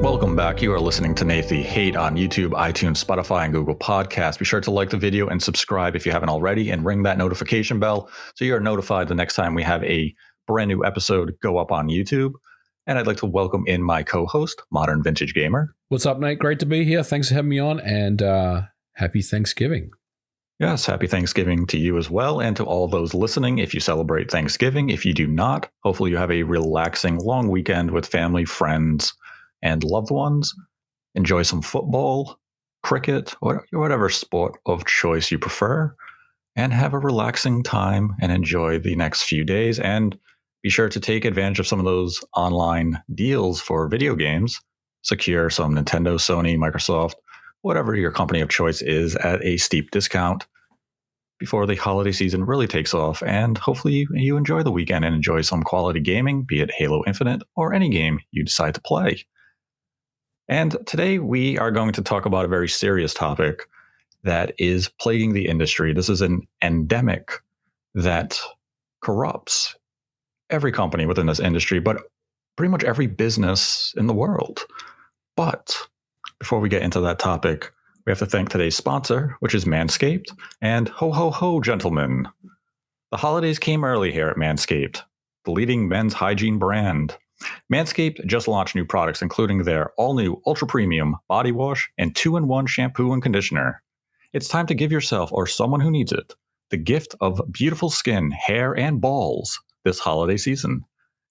Welcome back. You are listening to Nate the Hate on YouTube, iTunes, Spotify, and Google Podcasts. Be sure to like the video and subscribe if you haven't already, and ring that notification bell so you are notified the next time we have a brand new episode go up on YouTube. And I'd like to welcome in my co-host, Modern Vintage Gamer. What's up, Nate? Great to be here. Thanks for having me on, and happy Thanksgiving. Yes, happy Thanksgiving to you as well, and to all those listening if you celebrate Thanksgiving. If you do not, hopefully you have a relaxing long weekend with family, friends, and loved ones. Enjoy some football, cricket, whatever sport of choice you prefer, and have a relaxing time and enjoy the next few days. And be sure to take advantage of some of those online deals for video games. Secure some Nintendo, Sony, Microsoft, whatever your company of choice is, at a steep discount before the holiday season really takes off. And hopefully you enjoy the weekend and enjoy some quality gaming, be it Halo Infinite or any game you decide to play. And today we are going to talk about a very serious topic that is plaguing the industry. This is an endemic that corrupts every company within this industry, but pretty much every business in the world. But before we get into that topic, we have to thank today's sponsor, which is Manscaped. And ho, ho, ho, gentlemen. The holidays came early here at Manscaped, the leading men's hygiene brand. Manscaped just launched new products, including their all-new ultra-premium body wash and 2-in-1 shampoo and conditioner. It's time to give yourself, or someone who needs it, the gift of beautiful skin, hair, and balls this holiday season.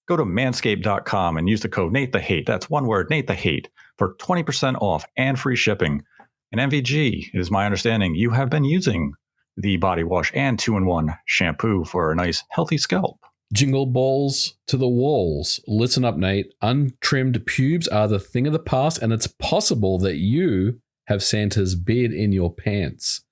Go to manscaped.com and use the code NateTheHate, that's one word, NateTheHate, for 20% off and free shipping. And MVG, it is my understanding you have been using the body wash and 2-in-1 shampoo for a nice, healthy scalp. Jingle balls to the walls. Listen up, Nate. Untrimmed pubes are the thing of the past, and it's possible that you have Santa's beard in your pants.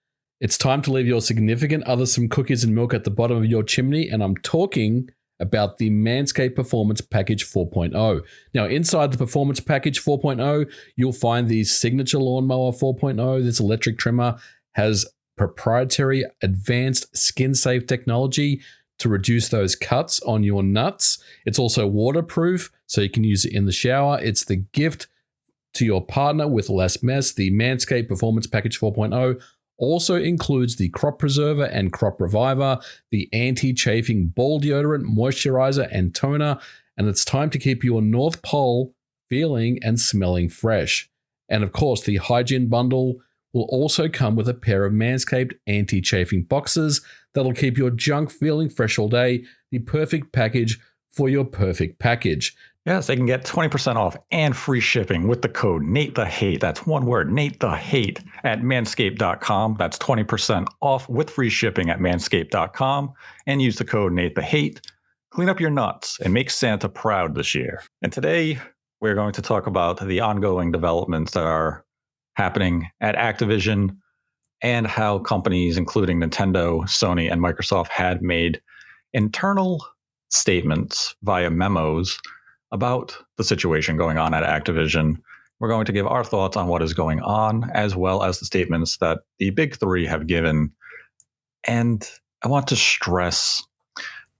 It's time to leave your significant other some cookies and milk at the bottom of your chimney, and I'm talking about the Manscaped Performance Package 4.0. Now, inside the Performance Package 4.0, you'll find the Signature Lawnmower 4.0. This electric trimmer has proprietary advanced skin-safe technology to reduce those cuts on your nuts. It's also waterproof, so you can use it in the shower. It's the gift to your partner with less mess. The Manscaped Performance Package 4.0 also includes the Crop Preserver and Crop Reviver, the anti-chafing ball deodorant, moisturizer, and toner, and it's time to keep your North Pole feeling and smelling fresh. And of course, the Hygiene Bundle will also come with a pair of Manscaped anti-chafing boxes that'll keep your junk feeling fresh all day. The perfect package for your perfect package. Yes, they can get 20% off and free shipping with the code NateTheHate. That's one word, NateTheHate, at manscaped.com. That's 20% off with free shipping at manscaped.com. And use the code NateTheHate. Clean up your nuts and make Santa proud this year. And today, we're going to talk about the ongoing developments that are happening at Activision and how companies, including Nintendo, Sony, and Microsoft, had made internal statements via memos about the situation going on at Activision. We're going to give our thoughts on what is going on, as well as the statements that the big three have given. And I want to stress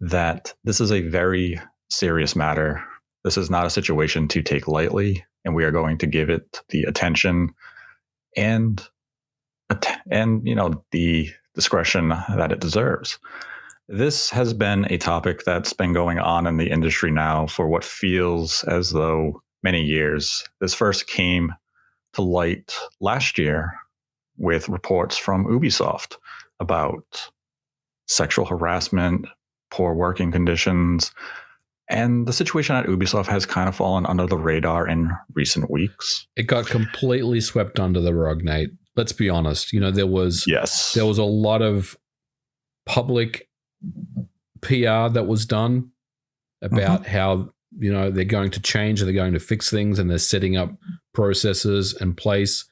that this is a very serious matter. This is not a situation to take lightly, and we are going to give it the attention and the discretion that it deserves. This has been a topic that's been going on in the industry now for what feels as though many years. This first came to light last year with reports from Ubisoft about sexual harassment, poor working conditions, and the situation at Ubisoft has kind of fallen under the radar in recent weeks. It got completely swept under the rug, Nate. Let's be honest. There was a lot of public PR that was done about how they're going to change and they're going to fix things and they're setting up processes in place.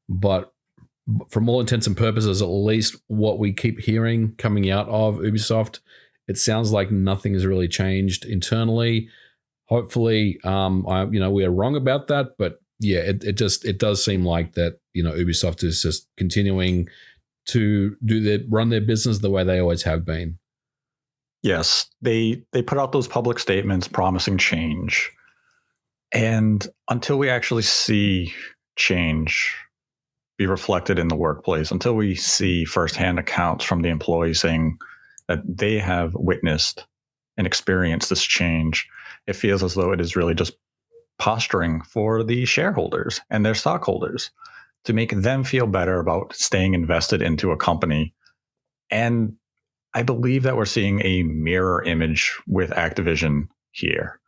But from all intents and purposes, at least what we keep hearing coming out of Ubisoft, it sounds like nothing has really changed internally. Hopefully, we are wrong about that, but yeah, it does seem like that. Ubisoft is just continuing to run their business the way they always have been. Yes, they put out those public statements promising change, And until we actually see change be reflected in the workplace, until we see firsthand accounts from the employees saying that they have witnessed and experienced this change, it feels as though it is really just posturing for the shareholders and their stockholders to make them feel better about staying invested into a company. And I believe that we're seeing a mirror image with Activision here.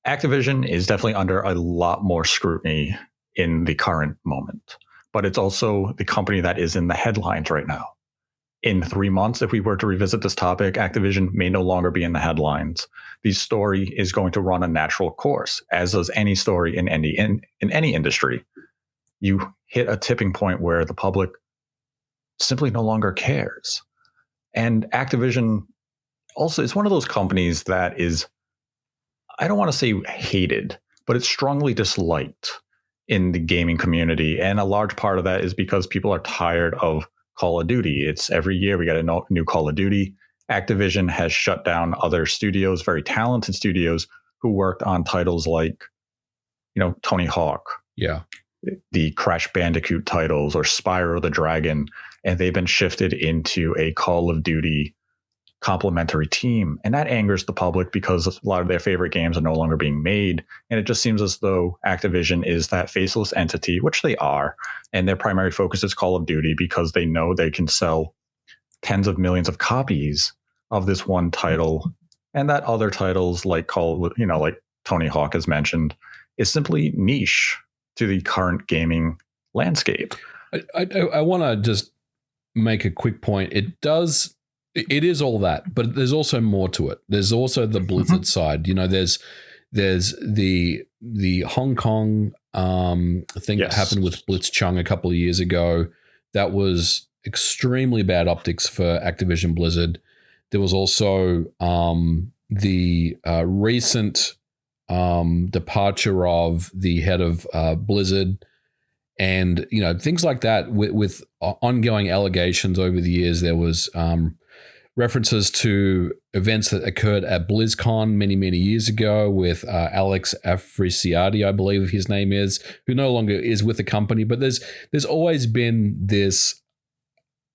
Activision is definitely under a lot more scrutiny in the current moment, but it's also the company that is in the headlines right now. In 3 months, if we were to revisit this topic, Activision may no longer be in the headlines. The story is going to run a natural course, as does any story in any industry. You hit a tipping point where the public simply no longer cares. And Activision also is one of those companies that is, I don't want to say hated, but it's strongly disliked in the gaming community. And a large part of that is because people are tired of Call of Duty. It's every year we get a new Call of Duty. Activision has shut down other studios, very talented studios, who worked on titles like, Tony Hawk. Yeah. The Crash Bandicoot titles or Spyro the Dragon. And they've been shifted into a Call of Duty complementary team. And that angers the public because a lot of their favorite games are no longer being made. And it just seems as though Activision is that faceless entity, which they are. And their primary focus is Call of Duty because they know they can sell tens of millions of copies of this one title. And that other titles like like Tony Hawk has mentioned is simply niche to the current gaming landscape. I want to just make a quick point. It is all that, but there's also more to it. There's also the Blizzard side. There's the Hong Kong thing that happened with Blitzchung a couple of years ago. That was extremely bad optics for Activision Blizzard. There was also the recent departure of the head of Blizzard. And, things like that with ongoing allegations over the years. There was references to events that occurred at BlizzCon many, many years ago with Alex Africiati, I believe his name is, who no longer is with the company. But there's always been this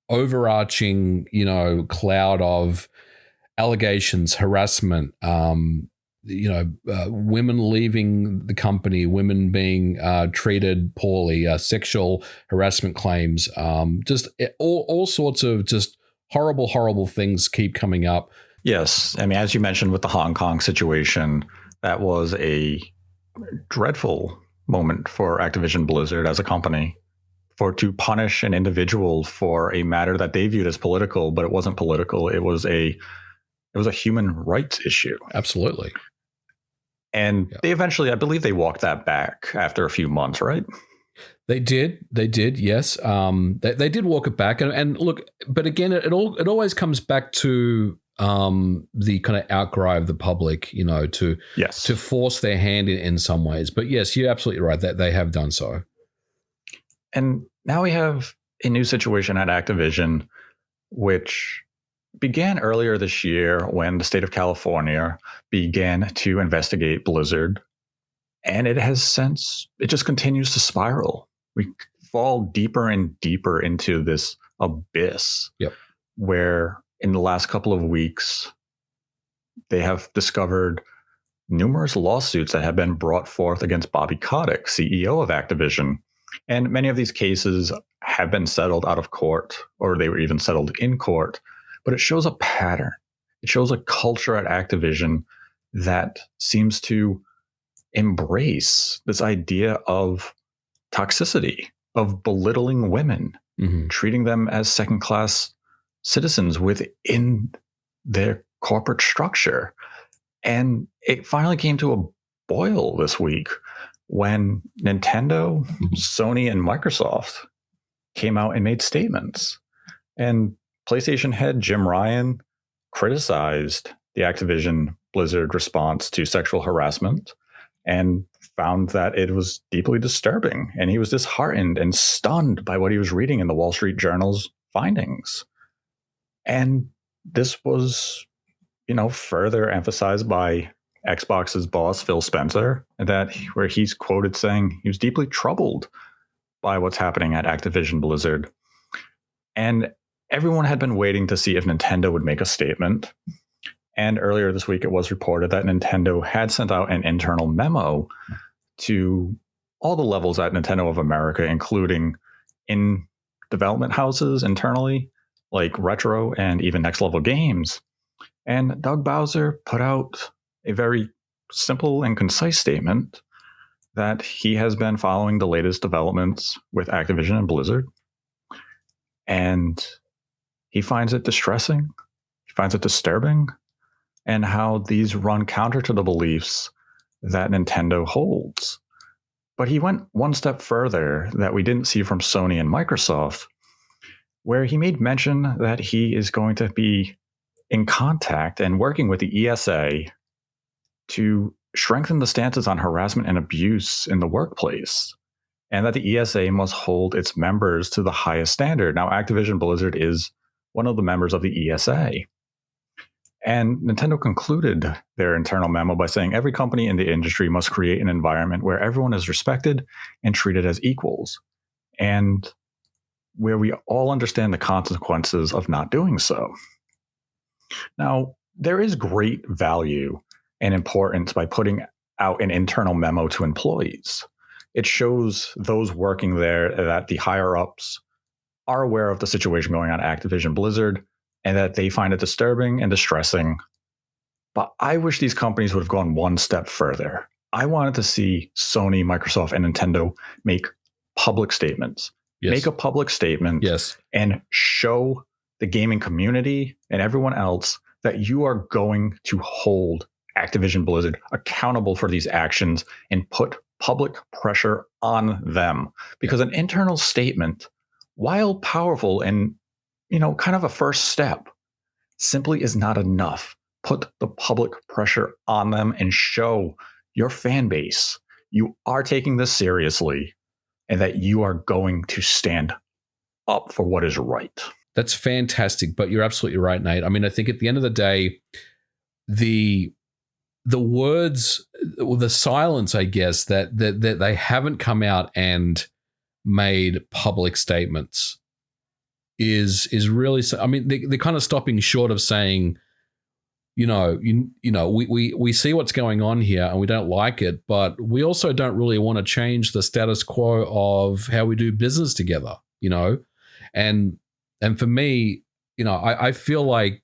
overarching, cloud of allegations, harassment, women leaving the company, women being treated poorly, sexual harassment claims, just all sorts of just horrible things keep coming up. Yes. I mean, as you mentioned with the Hong Kong situation, that was a dreadful moment for Activision Blizzard as a company to punish an individual for a matter that they viewed as political, but it wasn't political. It was a human rights issue. Absolutely. And they eventually, I believe they walked that back after a few months, right? They did. Yes. They did walk it back. And look, but again, it always comes back to the kind of outcry of the public, to force their hand in some ways. But yes, you're absolutely right that they have done so. And now we have a new situation at Activision, which began earlier this year when the state of California began to investigate Blizzard. And it just continues to spiral. We fall deeper and deeper into this abyss. Yep. Where in the last couple of weeks, they have discovered numerous lawsuits that have been brought forth against Bobby Kotick, CEO of Activision. And many of these cases have been settled out of court, or they were even settled in court. But it shows a pattern. It shows a culture at Activision that seems to embrace this idea of toxicity, of belittling women, treating them as second-class citizens within their corporate structure. And it finally came to a boil this week when Nintendo, Sony, and Microsoft came out and made statements. And PlayStation head Jim Ryan criticized the Activision Blizzard response to sexual harassment and found that it was deeply disturbing. And he was disheartened and stunned by what he was reading in the Wall Street Journal's findings. And this was, further emphasized by Xbox's boss, Phil Spencer, where he's quoted saying he was deeply troubled by what's happening at Activision Blizzard. And everyone had been waiting to see if Nintendo would make a statement. And earlier this week, it was reported that Nintendo had sent out an internal memo to all the levels at Nintendo of America, including in development houses internally, like Retro and even Next Level Games. And Doug Bowser put out a very simple and concise statement that he has been following the latest developments with Activision and Blizzard. And he finds it distressing, he finds it disturbing, and how these run counter to the beliefs that Nintendo holds. But he went one step further that we didn't see from Sony and Microsoft, where he made mention that he is going to be in contact and working with the ESA to strengthen the stances on harassment and abuse in the workplace, and that the ESA must hold its members to the highest standard. Now, Activision Blizzard is one of the members of the ESA. And Nintendo concluded their internal memo by saying every company in the industry must create an environment where everyone is respected and treated as equals, and where we all understand the consequences of not doing so. Now, there is great value and importance by putting out an internal memo to employees. It shows those working there that the higher-ups are aware of the situation going on at Activision Blizzard and that they find it disturbing and distressing. But I wish these companies would have gone one step further. I wanted to see Sony, Microsoft, and Nintendo make public statements. Yes. Make a public statement, yes, and show the gaming community and everyone else that you are going to hold Activision Blizzard accountable for these actions and put public pressure on them. Because an internal statement, while powerful and, kind of a first step, simply is not enough. Put the public pressure on them and show your fan base you are taking this seriously and that you are going to stand up for what is right. That's fantastic, but you're absolutely right, Nate. I mean, I think at the end of the day, the words, or the silence, I guess, that they haven't come out and made public statements is really. I mean, they're kind of stopping short of saying, we see what's going on here and we don't like it, but we also don't really want to change the status quo of how we do business together, and for me, I feel like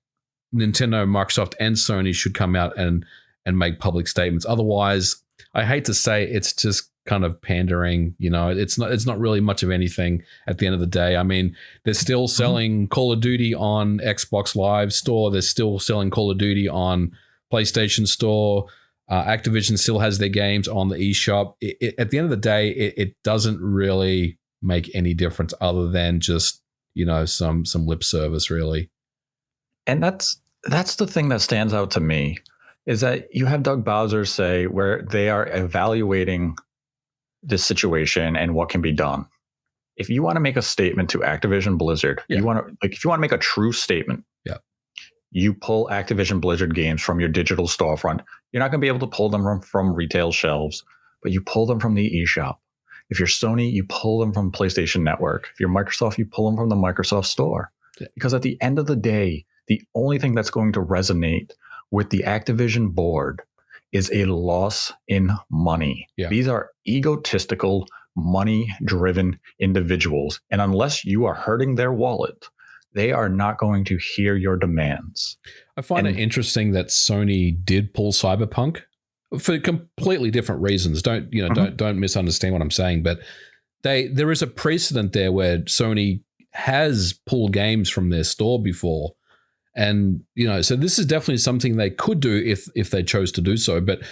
Nintendo, Microsoft, and Sony should come out and make public statements. Otherwise, I hate to say, it's just kind of pandering. It's not really much of anything at the end of the day. I mean, they're still selling Call of Duty on Xbox Live Store. They're still selling Call of Duty on PlayStation Store. Activision still has their games on the eShop. At the end of the day, it doesn't really make any difference other than just some lip service, really. And that's the thing that stands out to me, is that you have Doug Bowser say where they are evaluating this situation and what can be done. If you want to make a statement to Activision Blizzard, if you want to make a true statement, you pull Activision Blizzard games from your digital storefront. You're not going to be able to pull them from retail shelves, but you pull them from the eShop. If you're Sony, you pull them from PlayStation Network. If you're Microsoft, you pull them from the Microsoft Store. Because at the end of the day, the only thing that's going to resonate with the Activision board is a loss in money. Yeah. These are egotistical, money-driven individuals. And unless you are hurting their wallet, they are not going to hear your demands. I find it interesting that Sony did pull Cyberpunk for completely different reasons. Don't misunderstand what I'm saying, but there is a precedent there where Sony has pulled games from their store before. And, so this is definitely something they could do if they chose to do so. But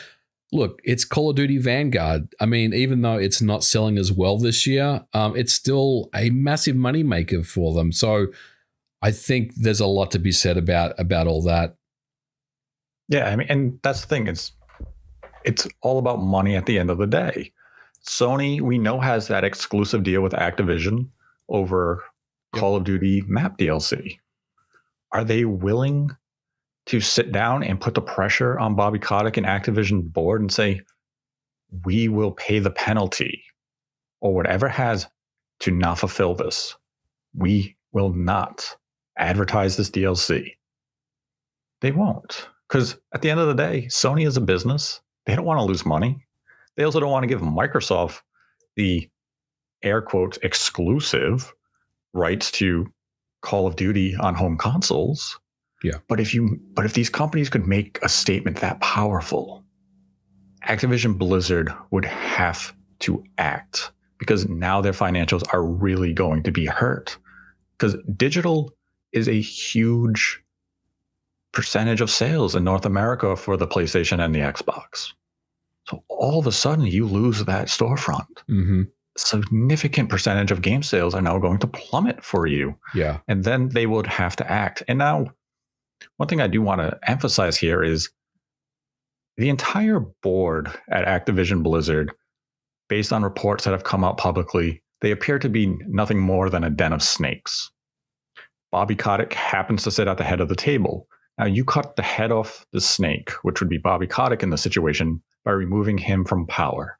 look, it's Call of Duty Vanguard. I mean, even though it's not selling as well this year, it's still a massive moneymaker for them. So I think there's a lot to be said about all that. Yeah, I mean, and that's the thing. It's all about money at the end of the day. Sony, we know, has that exclusive deal with Activision over Call of Duty map DLC. Are they willing to sit down and put the pressure on Bobby Kotick and Activision board and say, we will pay the penalty or whatever has to not fulfill this. We will not advertise this DLC. They won't. Because at the end of the day, Sony is a business. They don't want to lose money. They also don't want to give Microsoft the air quotes exclusive rights to Call of Duty on home consoles. Yeah. But if these companies could make a statement that powerful, Activision Blizzard would have to act, because now their financials are really going to be hurt. Because digital is a huge percentage of sales in North America for the PlayStation and the Xbox. So all of a sudden you lose that storefront. Mm-hmm. Significant percentage of game sales are now going to plummet for you. Yeah. And then they would have to act. And now, one thing I do want to emphasize here is the entire board at Activision Blizzard, based on reports that have come out publicly, they appear to be nothing more than a den of snakes. Bobby Kotick happens to sit at the head of the table. Now, you cut the head off the snake, which would be Bobby Kotick in the situation, by removing him from power.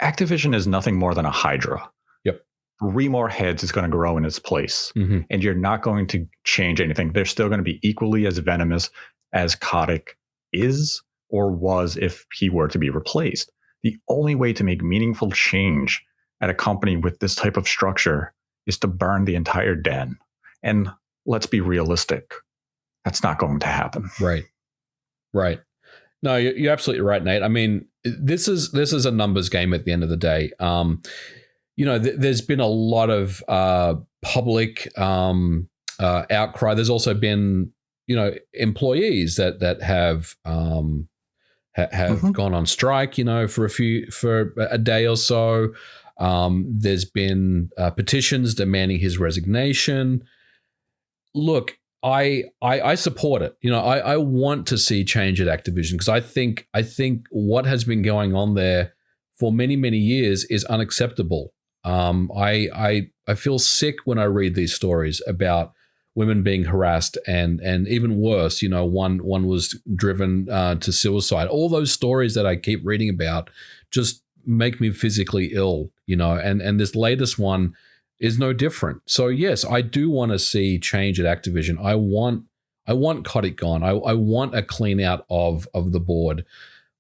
Activision is nothing more than a hydra. Yep. 3 more heads is going to grow in its place. Mm-hmm. And you're not going to change anything. They're still going to be equally as venomous as Kotick is or was if he were to be replaced. The only way to make meaningful change at a company with this type of structure is to burn the entire den. And let's be realistic. That's not going to happen. Right. No, you're absolutely right, Nate. I mean, this is a numbers game at the end of the day. There's been a lot of public outcry. There's also been, employees that have Mm-hmm. gone on strike, for a day or so. There's been petitions demanding his resignation. Look, I support it. I want to see change at Activision, because I think what has been going on there for many, many years is unacceptable. I feel sick when I read these stories about women being harassed and even worse, one was driven to suicide. All those stories that I keep reading about just make me physically ill, and this latest one is no different. So yes, I do want to see change at Activision. I want Kotick gone. I want a clean out of the board.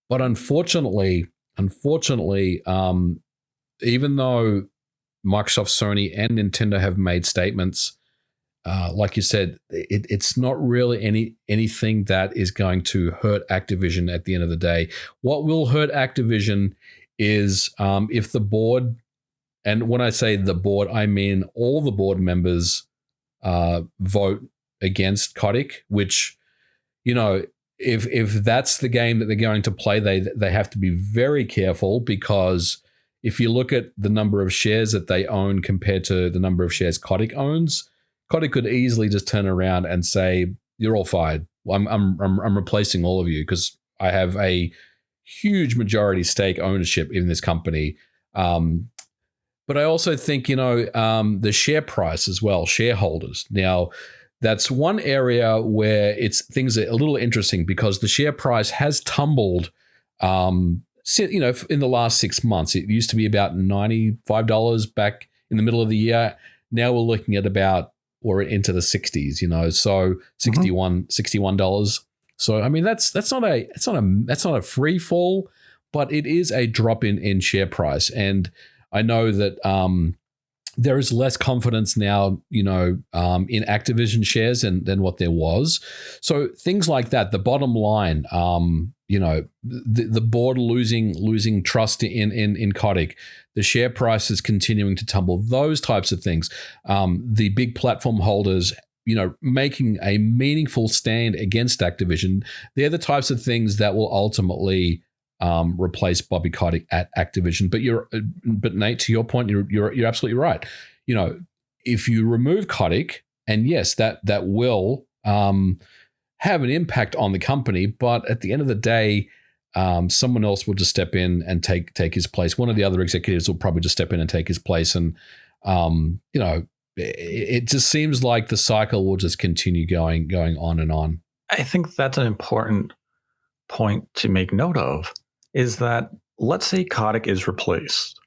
But unfortunately, even though Microsoft, Sony, and Nintendo have made statements, like you said, it's not really anything that is going to hurt Activision at the end of the day. What will hurt Activision is if the board, and when I say the board, I mean all the board members vote against Kotick, which, if that's the game that they're going to play, they have to be very careful, because if you look at the number of shares that they own compared to the number of shares Kotick owns, Kotick could easily just turn around and say, "You're all fired. I'm replacing all of you because I have a huge majority stake ownership in this company." But I also think, the share price as well, shareholders. Now, that's one area where things are a little interesting, because the share price has tumbled. In the last 6 months, it used to be about $95 back in the middle of the year. Now we're looking at we're into the 60s, so $61. So I mean that's not a free fall, but it is a drop in share price. And I know that there is less confidence now, in Activision shares than what there was. So things like that. The bottom line, the board losing trust in Kotick, the share price is continuing to tumble. Those types of things. The big platform holders, making a meaningful stand against Activision. They're the types of things that will ultimately replace Bobby Kotick at Activision. But Nate, to your point, you're absolutely right. If you remove Kotick, and yes, that will have an impact on the company, but at the end of the day, someone else will just step in and take his place. One of the other executives will probably just step in and take his place, and it just seems like the cycle will just continue going on and on. I think that's an important point to make note of, is that let's say Kotick is replaced.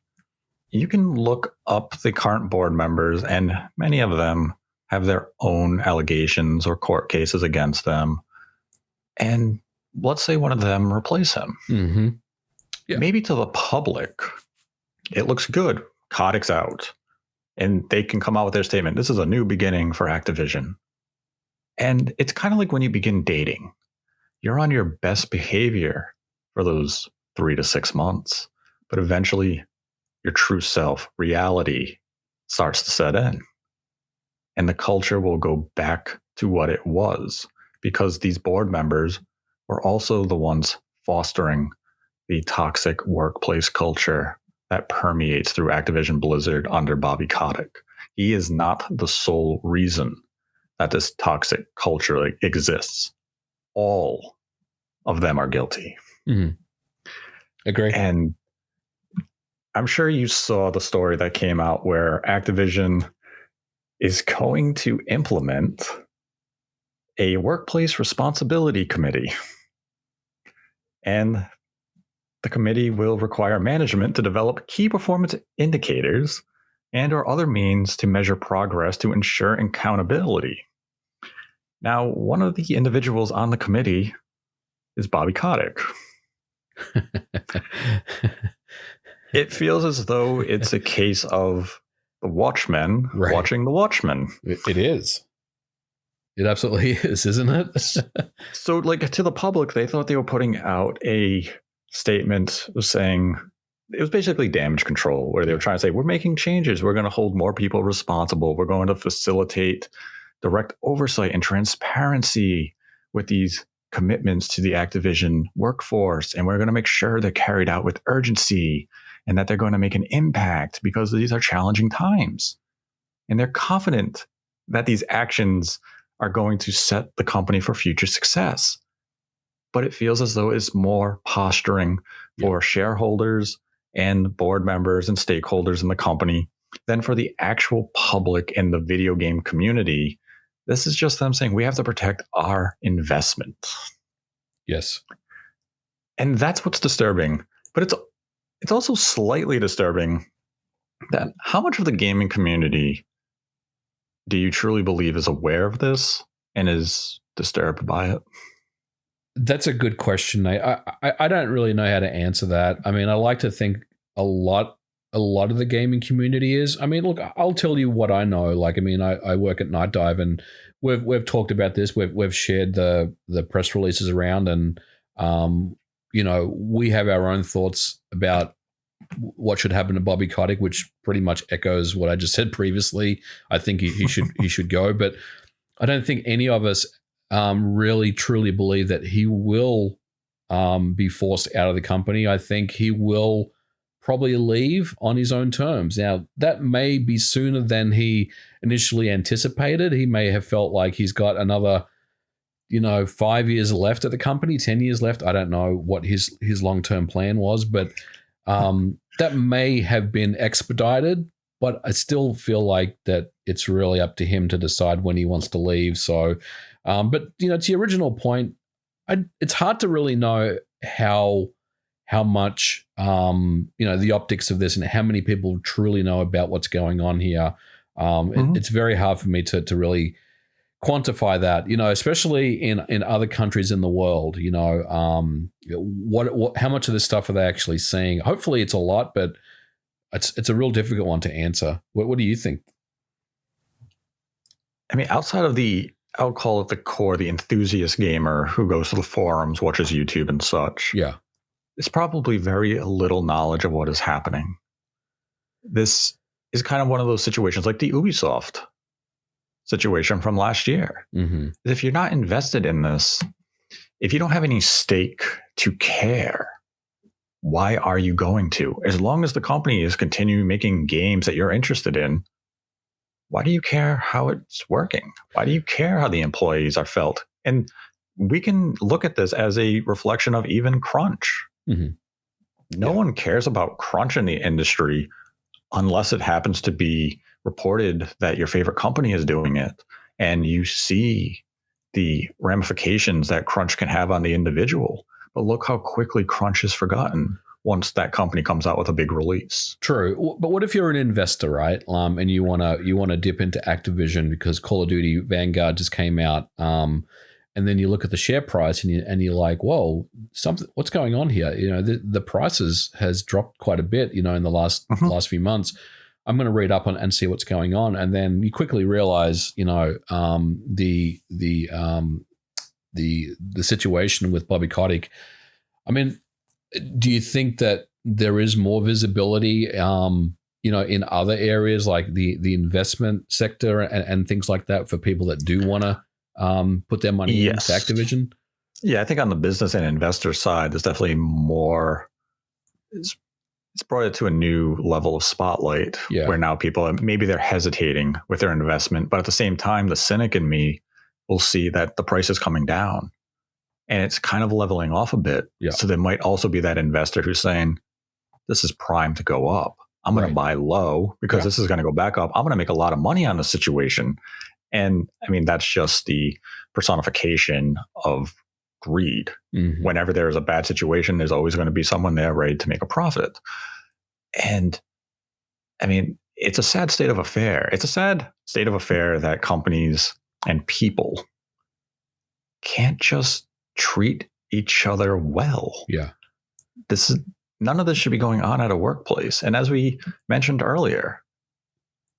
You can look up the current board members, and many of them have their own allegations or court cases against them. And let's say one of them replace him. Mm-hmm. Yeah. Maybe to the public, it looks good. Kotick's out. And they can come out with their statement. This is a new beginning for Activision. And it's kind of like when you begin dating. You're on your best behavior for those 3 to 6 months. But eventually, your true self, reality, starts to set in. And the culture will go back to what it was, because these board members were also the ones fostering the toxic workplace culture that permeates through Activision Blizzard under Bobby Kotick. He is not the sole reason that this toxic culture exists. All of them are guilty. Mm-hmm. Agree. And I'm sure you saw the story that came out where Activision is going to implement a workplace responsibility committee. And the committee will require management to develop key performance indicators and or other means to measure progress to ensure accountability. Now, one of the individuals on the committee is Bobby Kotick. It feels as though it's a case of the Watchmen watching the Watchmen. It is. It absolutely is, isn't it? So, like, to the public, they thought they were putting out a statement saying it was basically damage control, where they were trying to say, we're making changes. We're going to hold more people responsible. We're going to facilitate direct oversight and transparency with these commitments to the Activision workforce. And we're going to make sure they're carried out with urgency and that they're going to make an impact because these are challenging times. And they're confident that these actions are going to set the company for future success. But it feels as though it's more posturing for shareholders and board members and stakeholders in the company than for the actual public and the video game community. This is just them saying we have to protect our investment. Yes. And that's what's disturbing. But it's also slightly disturbing that how much of the gaming community do you truly believe is aware of this and is disturbed by it? That's a good question, Nate. I don't really know how to answer that. I mean, I like to think a lot of the gaming community is. I mean, look, I'll tell you what I know. Like, I mean, I work at Night Dive, and we've talked about this. We've shared the press releases around, and you know, we have our own thoughts about what should happen to Bobby Kotick, which pretty much echoes what I just said previously. I think he should go, but I don't think any of us really truly believe that he will be forced out of the company. I think he will probably leave on his own terms. Now, that may be sooner than he initially anticipated. He may have felt like he's got another, 5 years left at the company, 10 years left. I don't know what his long-term plan was, but that may have been expedited. But I still feel like that it's really up to him to decide when he wants to leave. So, but to your original point, it's hard to really know how much the optics of this and how many people truly know about what's going on here. It's very hard for me to really quantify that. Especially in other countries in the world. What how much of this stuff are they actually seeing? Hopefully, it's a lot, but it's a real difficult one to answer. What do you think? I mean, outside of I'll call it the core, the enthusiast gamer who goes to the forums, watches YouTube and such. Yeah. It's probably very little knowledge of what is happening. This is kind of one of those situations like the Ubisoft situation from last year. Mm-hmm. If you're not invested in this, if you don't have any stake to care, why are you going to? As long as the company is continuing making games that you're interested in, why do you care how it's working? Why do you care how the employees are felt? And we can look at this as a reflection of even crunch. Mm-hmm. No one cares about crunch in the industry unless it happens to be reported that your favorite company is doing it. And you see the ramifications that crunch can have on the individual. But look how quickly crunch is forgotten once that company comes out with a big release. True, but what if you're an investor, right? And you wanna dip into Activision because Call of Duty Vanguard just came out, and then you look at the share price and you're like, whoa, what's going on here? The prices has dropped quite a bit, in the last few months. I'm going to read up on and see what's going on, and then you quickly realize, the situation with Bobby Kotick. I mean, do you think that there is more visibility, in other areas like the investment sector and things like that for people that do want to put their money into Activision? Yeah, I think on the business and investor side, there's definitely more. It's brought it to a new level of spotlight where now people, maybe they're hesitating with their investment, but at the same time, the cynic in me will see that the price is coming down and it's kind of leveling off a bit. Yeah. So there might also be that investor who's saying, this is primed to go up. I'm going to buy low because this is going to go back up. I'm going to make a lot of money on this situation. And I mean, that's just the personification of greed. Mm-hmm. Whenever there's a bad situation, there's always going to be someone there ready to make a profit. And I mean, it's a sad state of affair. It's a sad state of affair that companies and people can't just treat each other well. Yeah. None of this should be going on at a workplace. And as we mentioned earlier,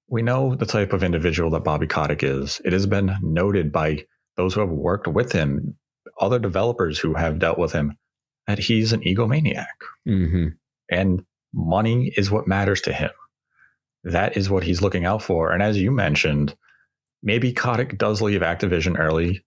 we know the type of individual that Bobby Kotick is. It has been noted by those who have worked with him, other developers who have dealt with him, that he's an egomaniac. Mm-hmm. And money is what matters to him. That is what he's looking out for. And as you mentioned, maybe Kotick does leave Activision early.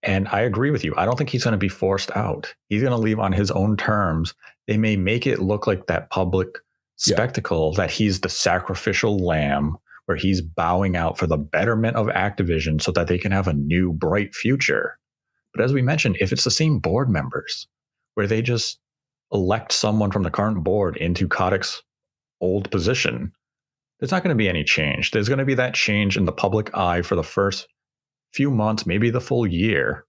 And I agree with you. I don't think he's going to be forced out. He's going to leave on his own terms. They may make it look like that public spectacle that he's the sacrificial lamb, where he's bowing out for the betterment of Activision so that they can have a new bright future. But as we mentioned, if it's the same board members where they just elect someone from the current board into Kotick's old position, there's not going to be any change. There's going to be that change in the public eye for the first few months, maybe the full year.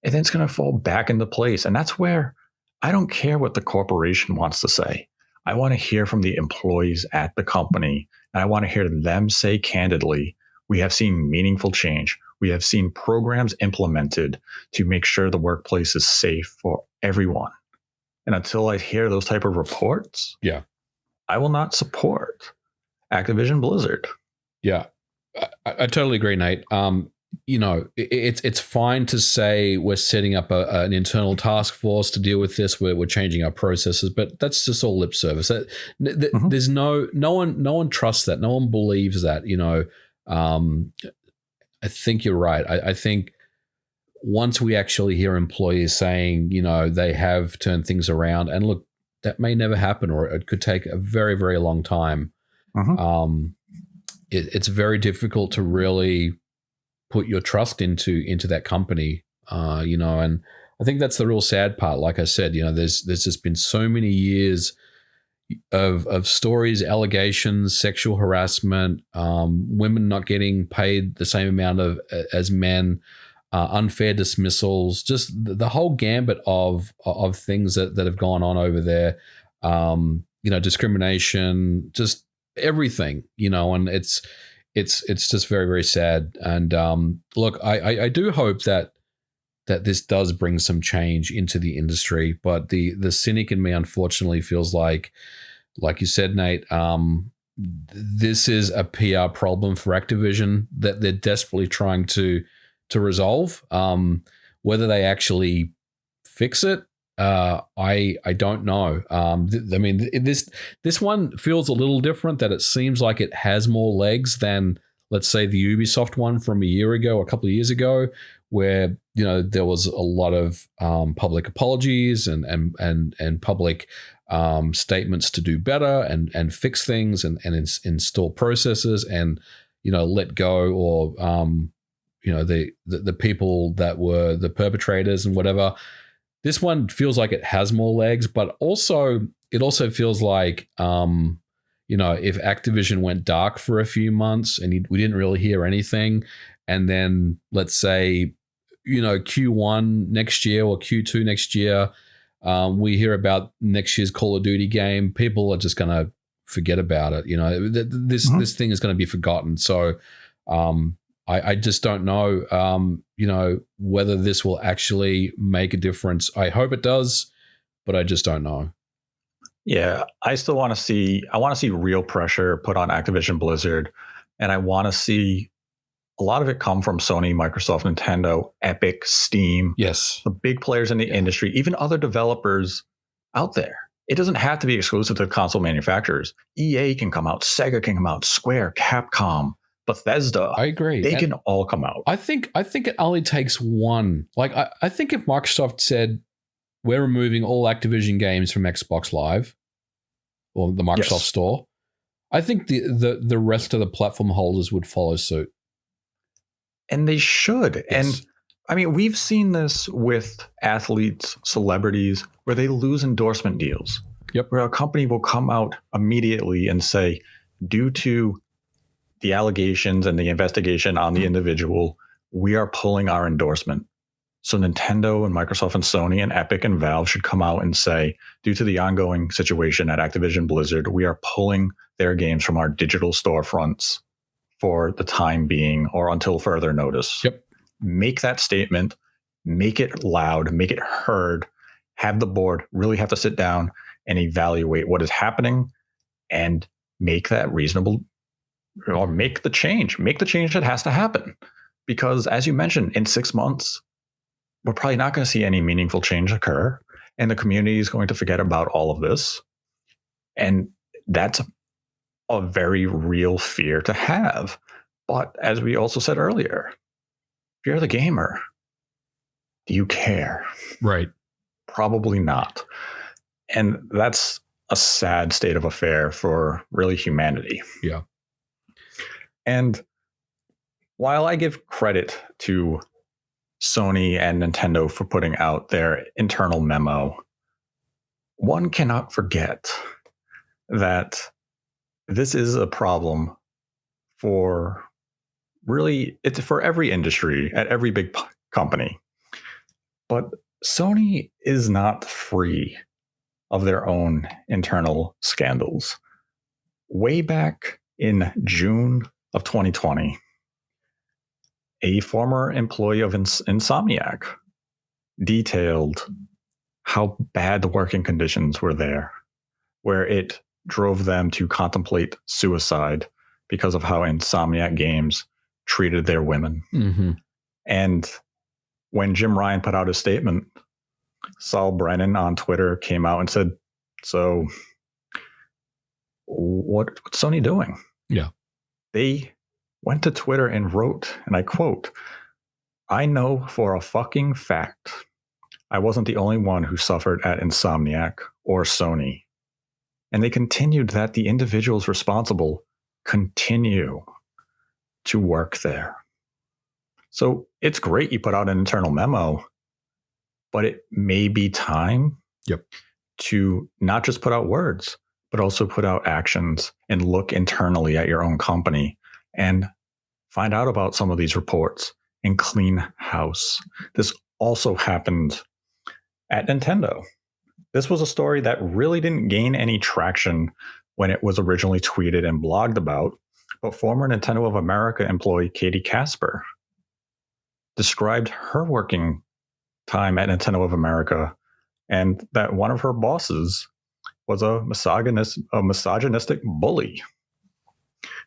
And then it's going to fall back into place. And that's where I don't care what the corporation wants to say. I want to hear from the employees at the company. And I want to hear them say candidly, we have seen meaningful change. We have seen programs implemented to make sure the workplace is safe for everyone. And until I hear those type of reports, I will not support Activision Blizzard. Yeah, I totally agree, Nate. It's fine to say we're setting up an internal task force to deal with this. We're changing our processes, but that's just all lip service. There's no one trusts that. No one believes that. I think you're right. I think once we actually hear employees saying, they have turned things around, and look, that may never happen, or it could take a very, very long time. It's very difficult to really put your trust into that company, and I think that's the real sad part. Like I said, there's just been so many years of stories, allegations, sexual harassment, women not getting paid the same amount as men, unfair dismissals, just the whole gambit of things that have gone on over there. Discrimination, just everything, and it's just very, very sad. And look, I do hope that this does bring some change into the industry, but the cynic in me unfortunately feels like you said, Nate, this is a PR problem for Activision that they're desperately trying to resolve. Whether they actually fix it, I don't know. This one feels a little different, that it seems like it has more legs than, let's say, the Ubisoft one from a couple of years ago, where there was a lot of public apologies and public statements to do better and fix things and install processes and let go, or the people that were the perpetrators and whatever. This one feels like it has more legs, but it also feels like if Activision went dark for a few months and we didn't really hear anything, and then let's say Q1 next year or Q2 next year, we hear about next year's Call of Duty game, people are just going to forget about it. This thing is going to be forgotten. So I just don't know, whether this will actually make a difference. I hope it does, but I just don't know. Yeah, I still want to see. I want to see real pressure put on Activision Blizzard, and I want to see a lot of it come from Sony, Microsoft, Nintendo, Epic, Steam. Yes, the big players in the industry, even other developers out there. It doesn't have to be exclusive to console manufacturers. EA can come out, Sega can come out, Square, Capcom, Bethesda. I agree. They can all come out. I think it only takes one. Like I think if Microsoft said, we're removing all Activision games from Xbox Live or the Microsoft Store, I think the rest of the platform holders would follow suit. And they should. Yes. And I mean, we've seen this with athletes, celebrities, where they lose endorsement deals. Yep. Where a company will come out immediately and say, due to the allegations and the investigation on the individual, we are pulling our endorsement. So Nintendo and Microsoft and Sony and Epic and Valve should come out and say, due to the ongoing situation at Activision Blizzard, we are pulling their games from our digital storefronts for the time being or until further notice. Yep. Make that statement, make it loud, make it heard, have the board really have to sit down and evaluate what is happening and make that reasonable, or make the change that has to happen. Because as you mentioned, in 6 months, we're probably not going to see any meaningful change occur, and the community is going to forget about all of this. And that's a very real fear to have. But as we also said earlier, if you're the gamer, do you care? Right. Probably not. And that's a sad state of affair for really humanity. Yeah. And while I give credit to Sony and Nintendo for putting out their internal memo, one cannot forget that this is a problem for it's for every industry at every big company. But Sony is not free of their own internal scandals. Way back in June of 2020, a former employee of Insomniac detailed how bad the working conditions were there, where it drove them to contemplate suicide because of how Insomniac Games treated their women. Mm-hmm. And when Jim Ryan put out his statement, Saul Brennan on Twitter came out and said, so what's Sony doing? Yeah. They went to Twitter and wrote, and I quote, "I know for a fucking fact I wasn't the only one who suffered at Insomniac or Sony." And they continued that the individuals responsible continue to work there. So it's great you put out an internal memo, but it may be time to not just put out words, but also put out actions and look internally at your own company and find out about some of these reports and clean house. This also happened at Nintendo. This was a story that really didn't gain any traction when it was originally tweeted and blogged about, but former Nintendo of America employee Katie Casper described her working time at Nintendo of America and that one of her bosses was a misogynistic bully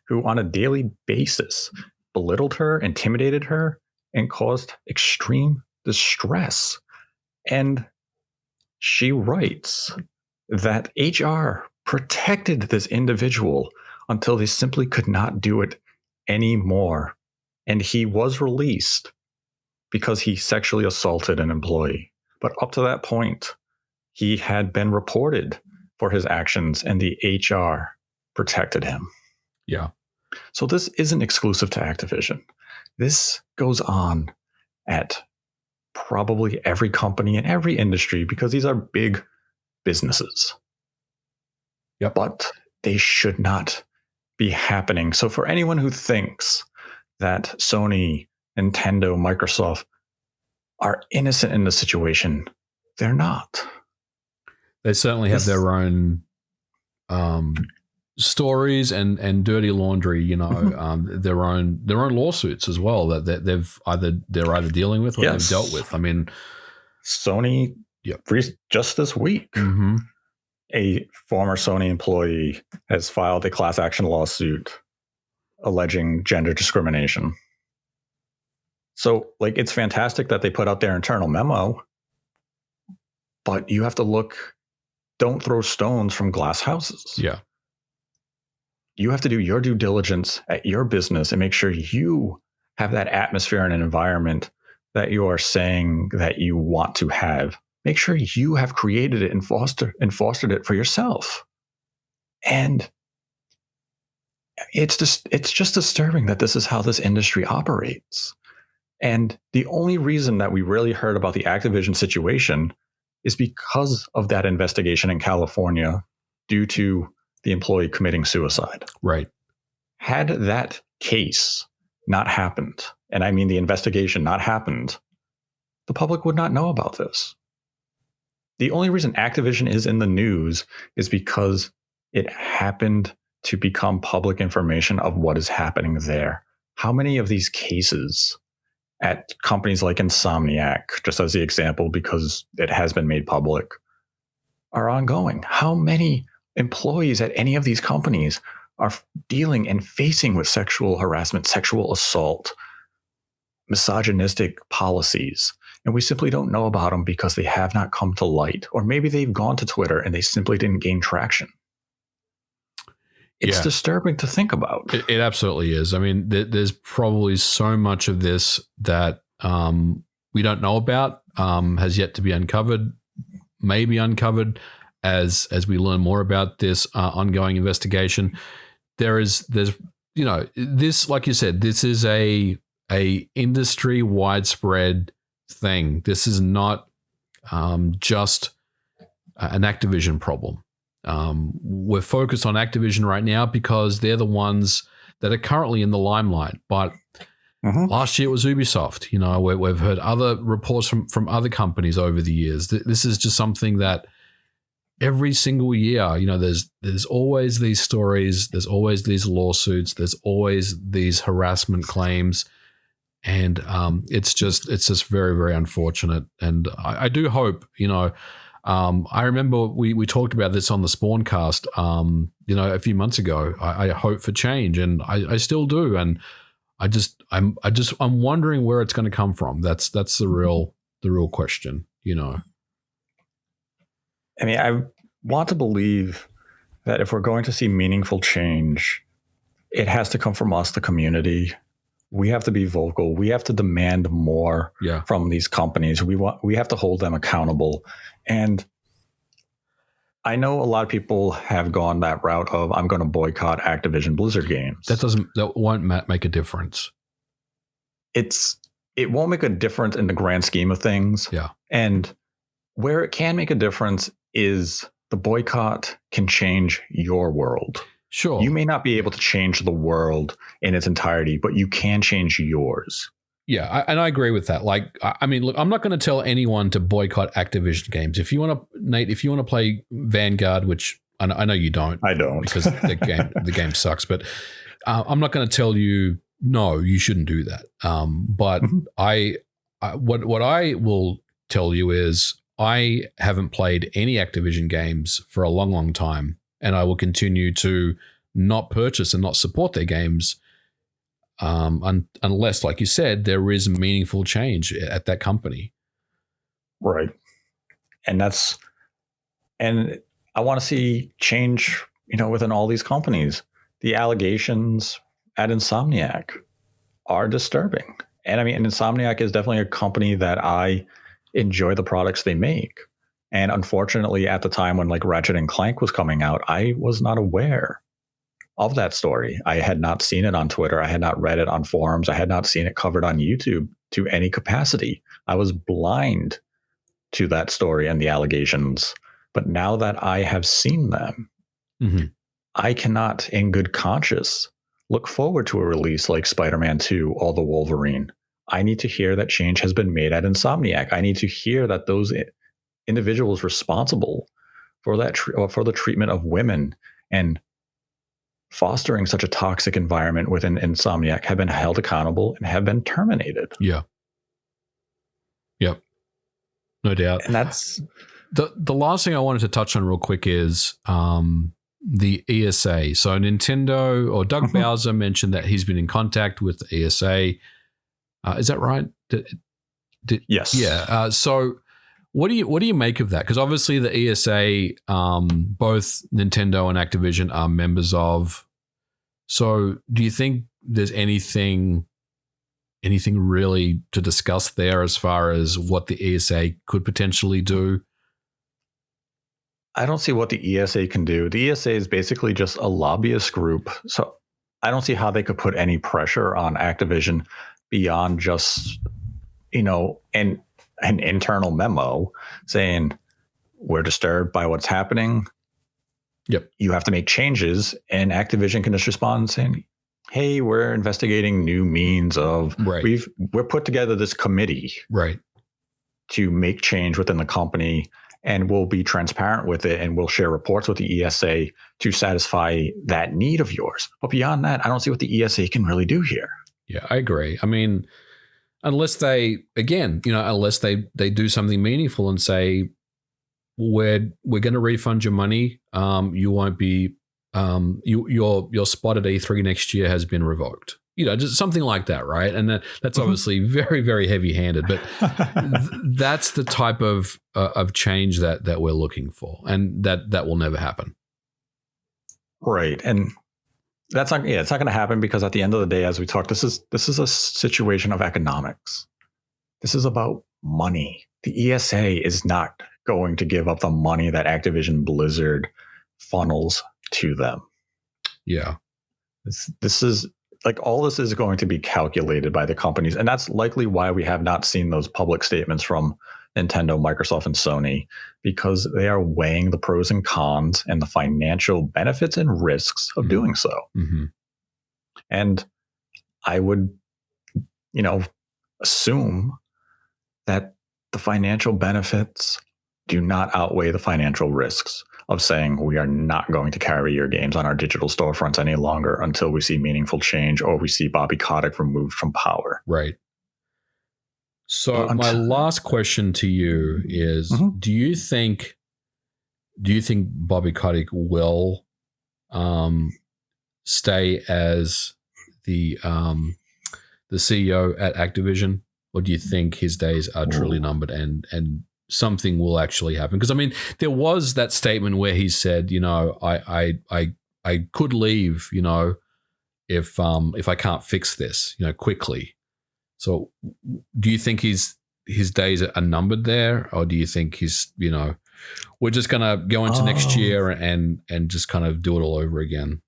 who on a daily basis belittled her, intimidated her, and caused extreme distress. And she writes that HR protected this individual until they simply could not do it anymore. And he was released because he sexually assaulted an employee. But up to that point, he had been reported for his actions and the HR protected him. Yeah. So this isn't exclusive to Activision. This goes on at probably every company in every industry because these are big businesses. Yep. But they should not be happening. So for anyone who thinks that Sony, Nintendo, Microsoft are innocent in the situation. They're not. They certainly have their own stories and dirty laundry, their own lawsuits as well that they're either dealing with or they've dealt with. I mean, Sony, just this week, a former Sony employee has filed a class action lawsuit alleging gender discrimination. So, it's fantastic that they put out their internal memo, but you have to look. Don't throw stones from glass houses. Yeah. You have to do your due diligence at your business and make sure you have that atmosphere and an environment that you are saying that you want to have. Make sure you have created it and fostered it for yourself. And it's just disturbing that this is how this industry operates. And the only reason that we really heard about the Activision situation is because of that investigation in California due to the employee committing suicide. Right. Had that case not happened, and I mean the investigation not happened, the public would not know about this. The only reason Activision is in the news is because it happened to become public information of what is happening there. How many of these cases at companies like Insomniac, just as the example, because it has been made public, are ongoing? How many employees at any of these companies are dealing and facing with sexual harassment, sexual assault, misogynistic policies, and we simply don't know about them because they have not come to light? Or maybe they've gone to Twitter and they simply didn't gain traction. It's disturbing to think about. It absolutely is. I mean, there's probably so much of this that we don't know about, has yet to be uncovered, may be uncovered as we learn more about this ongoing investigation. There's this, like you said, this is a industry widespread thing. This is not just an Activision problem. We're focused on Activision right now because they're the ones that are currently in the limelight. But last year it was Ubisoft. We've heard other reports from other companies over the years. This is just something that every single year, there's always these stories, there's always these lawsuits, there's always these harassment claims. And it's just very, very unfortunate. And I do hope, I remember we talked about this on the Spawncast, a few months ago. I hope for change, and I still do. And I'm wondering where it's going to come from. That's the real question, I mean, I want to believe that if we're going to see meaningful change, it has to come from us, the community. We have to be vocal. We have to demand more from these companies. We have to hold them accountable. And I know a lot of people have gone that route of, I'm going to boycott Activision Blizzard games. That won't make a difference. It won't make a difference in the grand scheme of things. Yeah. And where it can make a difference is the boycott can change your world. Sure. You may not be able to change the world in its entirety, but you can change yours. Yeah, and I agree with that. I mean, look, I'm not going to tell anyone to boycott Activision games. If you want to, Nate, if you want to play Vanguard, which I know you don't. I don't. Because the game sucks. But I'm not going to tell you, no, you shouldn't do that. But what I will tell you is I haven't played any Activision games for a long, long time. And I will continue to not purchase and not support their games unless, like you said, there is meaningful change at that company. Right. And I want to see change, within all these companies. The allegations at Insomniac are disturbing. And I mean, Insomniac is definitely a company that I enjoy the products they make. And unfortunately, at the time when Ratchet and Clank was coming out, I was not aware of that story. I had not seen it on Twitter. I had not read it on forums. I had not seen it covered on YouTube to any capacity. I was blind to that story and the allegations. But now that I have seen them, I cannot, in good conscience, look forward to a release like Spider-Man 2 or the Wolverine I need to hear that change has been made at Insomniac. I need to hear that those individuals responsible for that for the treatment of women and fostering such a toxic environment within Insomniac have been held accountable and have been terminated. Yeah. Yep. No doubt. And that's the last thing I wanted to touch on real quick is the ESA. So Nintendo or Doug Bowser mentioned that he's been in contact with the ESA. Is that right? Yes. Yeah. So what do you make of that? Because obviously the ESA, both Nintendo and Activision are members of. So do you think there's anything really to discuss there as far as what the ESA could potentially do? I don't see what the ESA can do. The ESA is basically just a lobbyist group. So I don't see how they could put any pressure on Activision beyond just, an internal memo saying we're disturbed by what's happening. Yep. You have to make changes. And Activision can just respond saying, hey, we're investigating new means of, we're put together this committee to make change within the company, and we'll be transparent with it, and we'll share reports with the ESA to satisfy that need of yours. But beyond that, I don't see what the ESA can really do here. Yeah, I agree. I mean, unless they do something meaningful and say, we're going to refund your money. You won't be, your spot at E3 next year has been revoked. Just something like that, right? And that's obviously very, very heavy-handed, but that's the type of change that we're looking for, and that will never happen. Right, and it's not going to happen because at the end of the day, as we talked, this is a situation of economics. This is about money. The ESA is not going to give up the money that Activision Blizzard funnels to them. Yeah, this is. Like, all this is going to be calculated by the companies. And that's likely why we have not seen those public statements from Nintendo, Microsoft, and Sony, because they are weighing the pros and cons and the financial benefits and risks of doing so. Mm-hmm. And I would, assume that the financial benefits do not outweigh the financial risks of saying we are not going to carry your games on our digital storefronts any longer until we see meaningful change or we see Bobby Kotick removed from power. Right. So my last question to you is, do you think Bobby Kotick will stay as the CEO at Activision, or do you think his days are truly numbered and something will actually happen? Because I mean, there was that statement where he said, I could leave, if I can't fix this, quickly. So do you think his days are numbered there, or do you think he's, we're just gonna go into next year and just kind of do it all over again?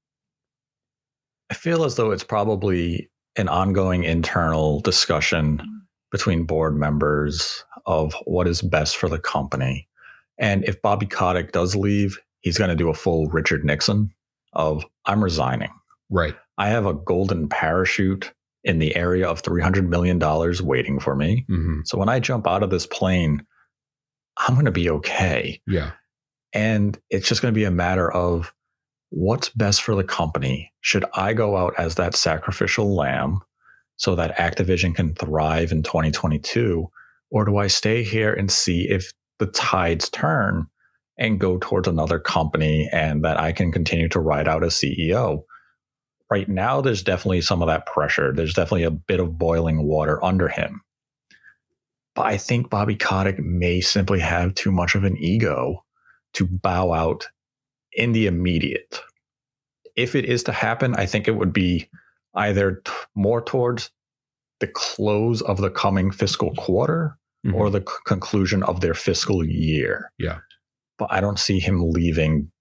I feel as though it's probably an ongoing internal discussion between board members of what is best for the company. And if Bobby Kotick does leave, he's going to do a full Richard Nixon of, I'm resigning. Right. I have a golden parachute in the area of $300 million waiting for me. Mm-hmm. So when I jump out of this plane, I'm going to be okay. Yeah. And it's just going to be a matter of what's best for the company. Should I go out as that sacrificial lamb so that Activision can thrive in 2022? Or do I stay here and see if the tides turn and go towards another company and that I can continue to ride out as CEO? Right now, there's definitely some of that pressure. There's definitely a bit of boiling water under him. But I think Bobby Kotick may simply have too much of an ego to bow out in the immediate. If it is to happen, I think it would be either more towards the close of the coming fiscal quarter or the conclusion of their fiscal year. Yeah. But I don't see him leaving,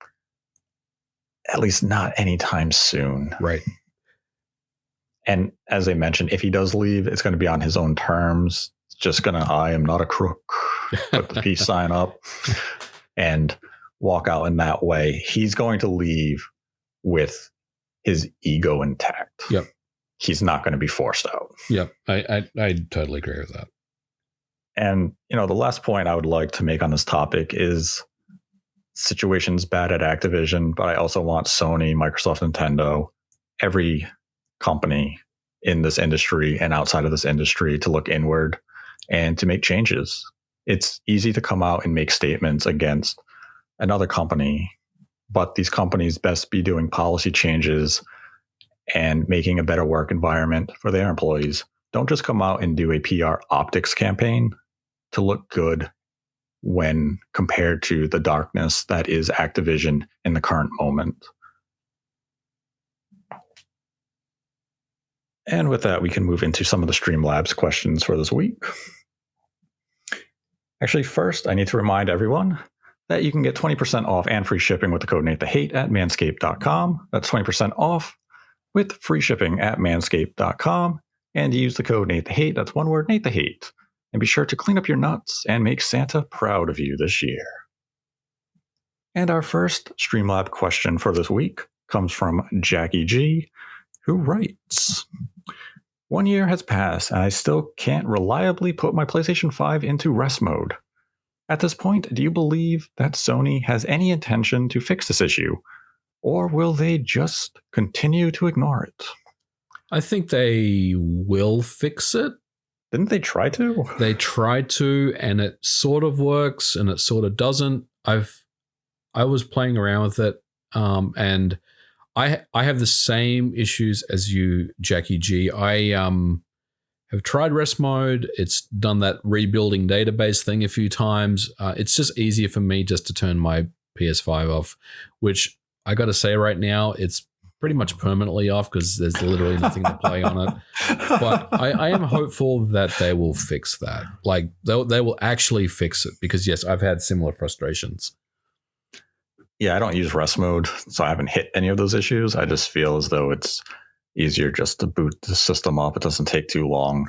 at least not anytime soon. Right. And as I mentioned, if he does leave, it's going to be on his own terms. It's just going to, I am not a crook, put the peace sign up and walk out in that way. He's going to leave with his ego intact. Yep. he's not going to be forced out. Yep, I totally agree with that. And, the last point I would like to make on this topic is situation's bad at Activision, but I also want Sony, Microsoft, Nintendo, every company in this industry and outside of this industry to look inward and to make changes. It's easy to come out and make statements against another company, but these companies best be doing policy changes and making a better work environment for their employees. Don't just come out and do a PR optics campaign to look good when compared to the darkness that is Activision in the current moment. And with that, we can move into some of the Streamlabs questions for this week. Actually, first, I need to remind everyone that you can get 20% off and free shipping with the code NateTheHate at manscaped.com. That's 20% off with free shipping at manscaped.com. And use the code NateTheHate, that's one word, NateTheHate. And be sure to clean up your nuts and make Santa proud of you this year. And our first Streamlab question for this week comes from Jackie G, who writes, 1 year has passed and I still can't reliably put my PlayStation 5 into rest mode. At this point, do you believe that Sony has any intention to fix this issue, or will they just continue to ignore it? I think they will fix it. Didn't they try to? They tried to, and it sort of works and it sort of doesn't. I was playing around with it, and I have the same issues as you, Jackie G. I have tried rest mode. It's done that rebuilding database thing a few times. It's just easier for me just to turn my PS5 off, which I got to say right now, it's pretty much permanently off because there's literally nothing to play on it. But I am hopeful that they will fix that. Like they will actually fix it because, yes, I've had similar frustrations. Yeah, I don't use rest mode, so I haven't hit any of those issues. I just feel as though it's easier just to boot the system up. It doesn't take too long.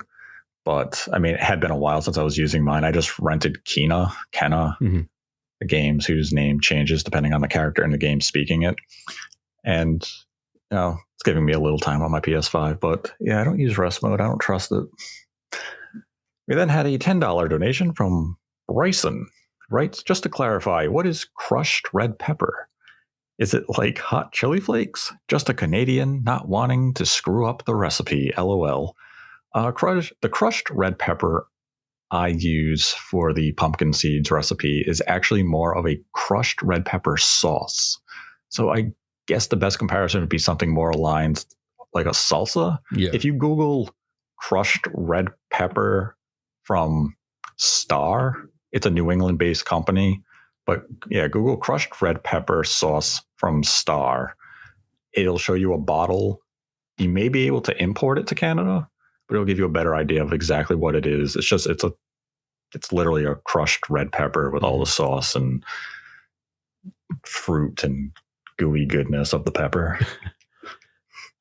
But, I mean, it had been a while since I was using mine. I just rented Kenna, the games whose name changes depending on the character in the game speaking it. And, it's giving me a little time on my PS5. But, yeah, I don't use rest mode. I don't trust it. We then had a $10 donation from Bryson. Right? Just to clarify, what is crushed red pepper? Is it like hot chili flakes? Just a Canadian not wanting to screw up the recipe, LOL. The crushed red pepper I use for the pumpkin seeds recipe is actually more of a crushed red pepper sauce. So I guess the best comparison would be something more aligned like a salsa. Yeah. If you Google crushed red pepper from Star, it's a New England-based company, but yeah, Google crushed red pepper sauce from Star. It'll show you a bottle. You may be able to import it to Canada, but it'll give you a better idea of exactly what it is. It's literally a crushed red pepper with all the sauce and fruit and gooey goodness of the pepper.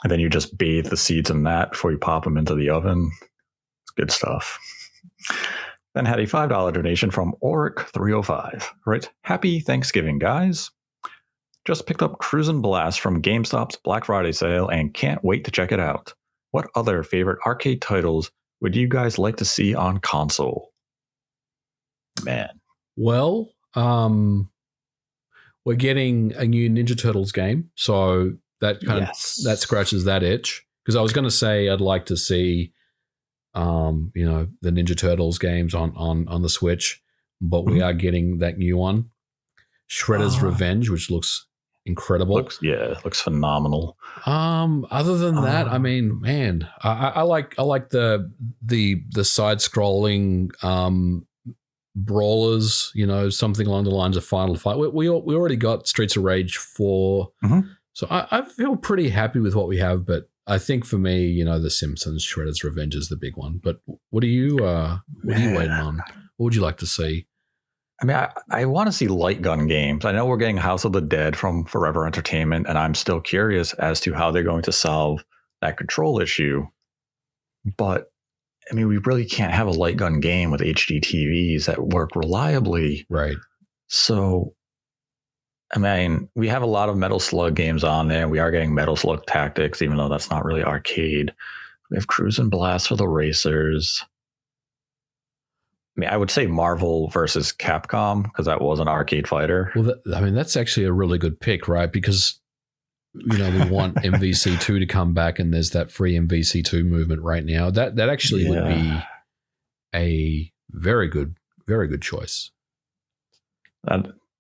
And then you just bathe the seeds in that before you pop them into the oven. It's good stuff. Then had a $5 donation from Oric305. Right? Happy Thanksgiving, guys. Just picked up Cruisin' Blast from GameStop's Black Friday sale and can't wait to check it out. What other favorite arcade titles would you guys like to see on console? Man. Well, we're getting a new Ninja Turtles game, so that that scratches that itch. Because I was going to say I'd like to see the Ninja Turtles games on the Switch, but we are getting that new one, Shredder's Revenge, which looks incredible. Looks phenomenal. Other than that, I mean, man, I like the side scrolling brawlers, something along the lines of Final Fight. We already got Streets of Rage 4, so I feel pretty happy with what we have, but I think for me, The Simpsons, Shredder's Revenge is the big one. But what are you waiting on? What would you like to see? I mean, I want to see light gun games. I know we're getting House of the Dead from Forever Entertainment, and I'm still curious as to how they're going to solve that control issue. But, I mean, we really can't have a light gun game with HD TVs that work reliably. Right. So I mean, we have a lot of Metal Slug games on there. We are getting Metal Slug Tactics, even though that's not really arcade. We have Cruise and Blast for the racers. I mean, I would say Marvel versus Capcom because that was an arcade fighter. Well, that's actually a really good pick, right? Because we want MVC2 to come back, and there's that free MVC2 movement right now. That actually would be a very good choice.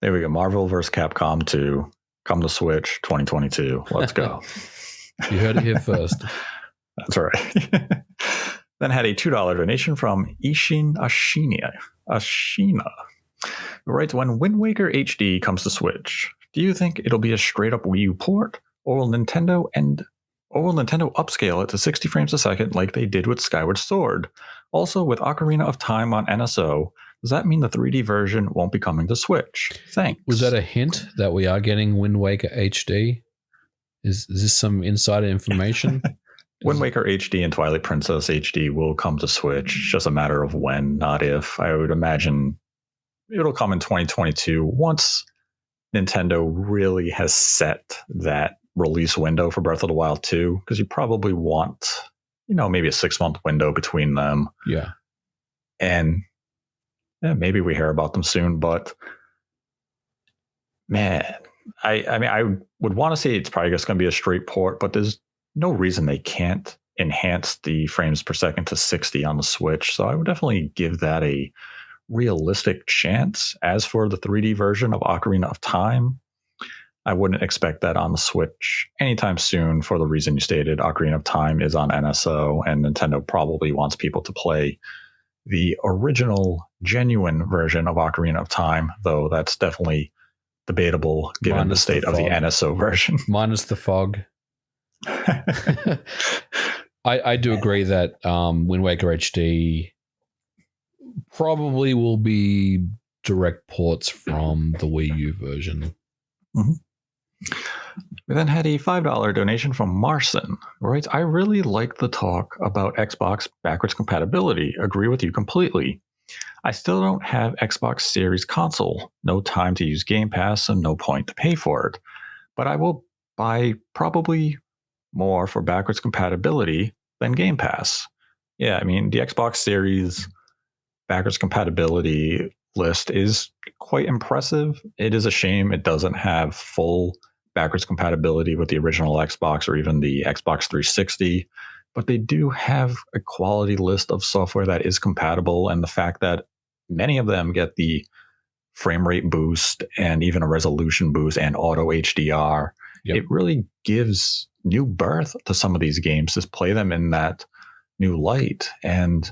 There we go. Marvel versus Capcom 2. Come to Switch 2022. Let's go. You heard it here first. That's right. Then had a $2 donation from Ishin Ashina. Who writes, when Wind Waker HD comes to Switch, do you think it'll be a straight up Wii U port, or will Nintendo upscale it to 60 frames a second like they did with Skyward Sword? Also, with Ocarina of Time on NSO, does that mean the 3D version won't be coming to Switch? Thanks. Was that a hint that we are getting Wind Waker HD? Is this some insider information? Wind Waker HD and Twilight Princess HD will come to Switch. It's just a matter of when, not if. I would imagine it'll come in 2022 once Nintendo really has set that release window for Breath of the Wild 2, because you probably want, maybe a 6-month window between them. Yeah. And maybe we hear about them soon, but man, I would want to say it's probably just going to be a straight port, but there's no reason they can't enhance the frames per second to 60 on the Switch. So I would definitely give that a realistic chance. As for the 3D version of Ocarina of Time, I wouldn't expect that on the Switch anytime soon for the reason you stated. Ocarina of Time is on NSO, and Nintendo probably wants people to play the original, genuine version of Ocarina of Time, though that's definitely debatable given the state of the NSO version. Minus the fog. I do agree that Wind Waker HD probably will be direct ports from the Wii U version. Mm-hmm. We then had a $5 donation from Marson, who writes, I really like the talk about Xbox backwards compatibility. Agree with you completely. I still don't have Xbox Series console. No time to use Game Pass and no point to pay for it. But I will buy probably more for backwards compatibility than Game Pass. Yeah, I mean, the Xbox Series backwards compatibility list is quite impressive. It is a shame it doesn't have full backwards compatibility with the original Xbox or even the Xbox 360, but they do have a quality list of software that is compatible, and the fact that many of them get the frame rate boost and even a resolution boost and auto HDR, it really gives new birth to some of these games to play them in that new light. And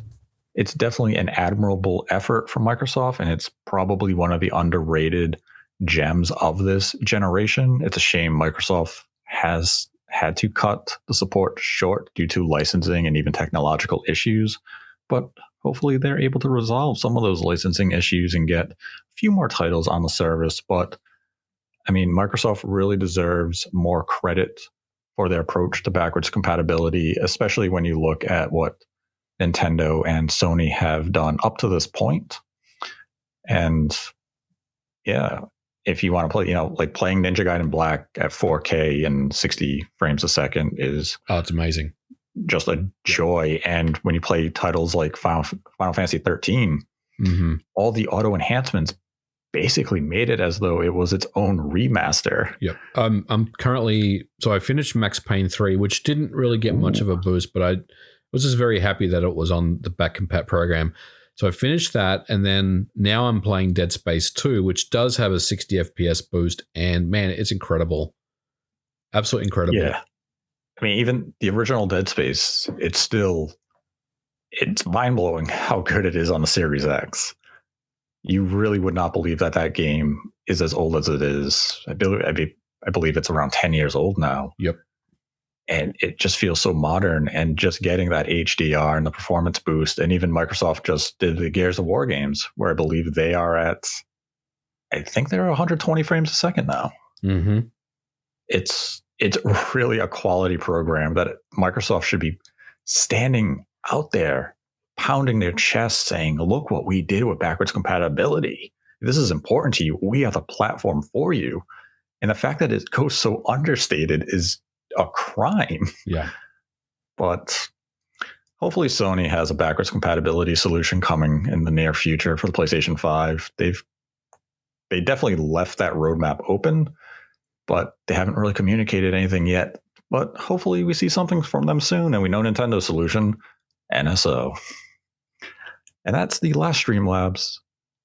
it's definitely an admirable effort from Microsoft, and it's probably one of the underrated gems of this generation. It's a shame Microsoft has had to cut the support short due to licensing and even technological issues, but hopefully they're able to resolve some of those licensing issues and get a few more titles on the service. But I mean, Microsoft really deserves more credit for their approach to backwards compatibility, especially when you look at what Nintendo and Sony have done up to this point. And yeah, if you want to play, like playing Ninja Gaiden Black at 4K and 60 frames a second is it's amazing. Just a joy. And when you play titles like Final Fantasy 13, all the auto enhancements basically made it as though it was its own remaster. Yep. I'm currently, so I finished Max Payne 3, which didn't really get much of a boost, but I was just very happy that it was on the back compat program. So I finished that, and then now I'm playing Dead Space 2, which does have a 60 FPS boost, and man, it's incredible. Absolutely incredible. Yeah. I mean, even the original Dead Space, it's mind-blowing how good it is on the Series X. You really would not believe that game is as old as it is. I believe it's around 10 years old now. Yep. And it just feels so modern, and just getting that HDR and the performance boost. And even Microsoft just did the Gears of War games, where I believe they are at, I think they're 120 frames a second now. Mm-hmm. It's really a quality program that Microsoft should be standing out there, pounding their chest, saying, look what we did with backwards compatibility. This is important to you. We are the platform for you. And the fact that it goes so understated is a crime. Yeah. But hopefully Sony has a backwards compatibility solution coming in the near future for the PlayStation 5. They definitely left that roadmap open, but they haven't really communicated anything yet. But hopefully we see something from them soon, and we know Nintendo's solution, NSO. And that's the last Streamlabs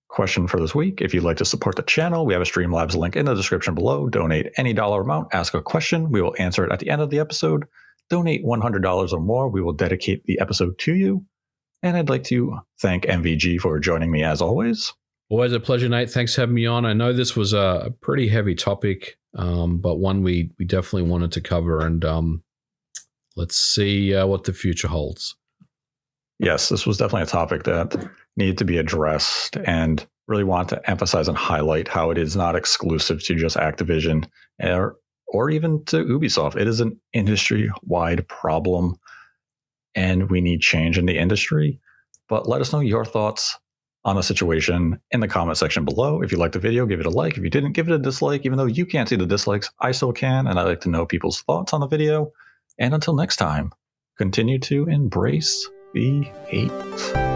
question for this week. If you'd like to support the channel, we have a Streamlabs link in the description below. Donate any dollar amount, ask a question. We will answer it at the end of the episode. Donate $100 or more. We will dedicate the episode to you. And I'd like to thank MVG for joining me as always. Always a pleasure, Nate. Thanks for having me on. I know this was a pretty heavy topic, but one we definitely wanted to cover. And let's see what the future holds. Yes, this was definitely a topic that needed to be addressed, and really want to emphasize and highlight how it is not exclusive to just Activision or even to Ubisoft. It is an industry-wide problem, and we need change in the industry. But let us know your thoughts on the situation in the comment section below. If you liked the video, give it a like. If you didn't, give it a dislike. Even though you can't see the dislikes, I still can, and I like to know people's thoughts on the video. And until next time, continue to embrace the hate.